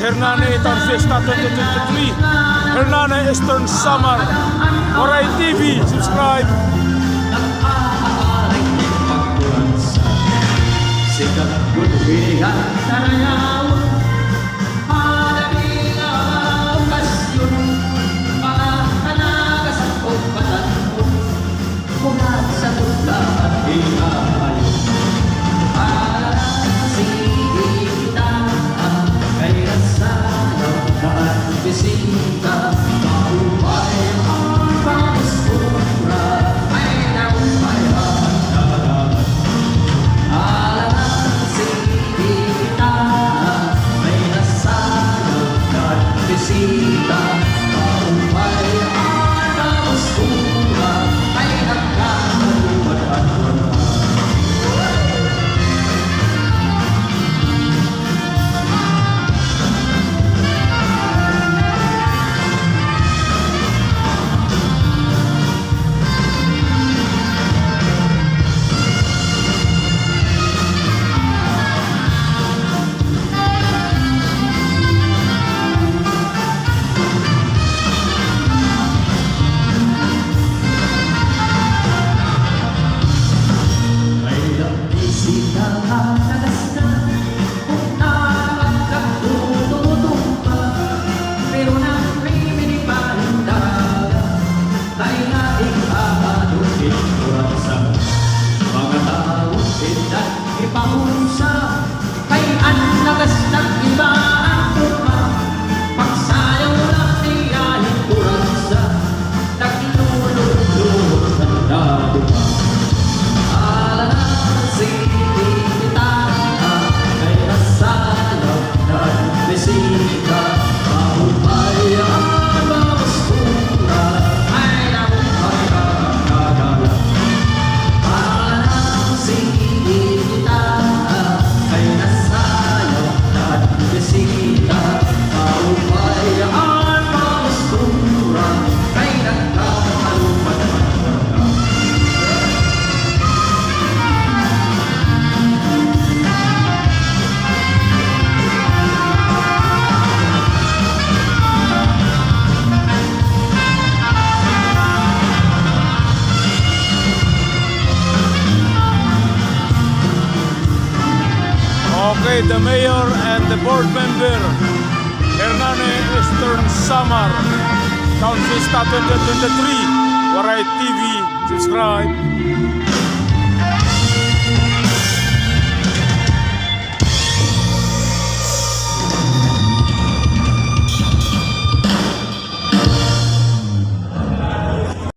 Hernani Town Fiesta 2023, Hernani Eastern Summer, Waray TV, subscribe. Sikat gulungan tanayaw, panaging okasyon, mga kanagas at pagpatanong, mula sa tula at himayo. Sige kita, kay nasayaw na bisita, maupay ang pangusura, ay naupay ang nalaman. Bisita, maupay ang pangusura, ay nagkakalupan at wala. Okay, the mayor and the board member, Hernani Eastern Summer, Town Fiesta 2023, Waray TV, subscribe.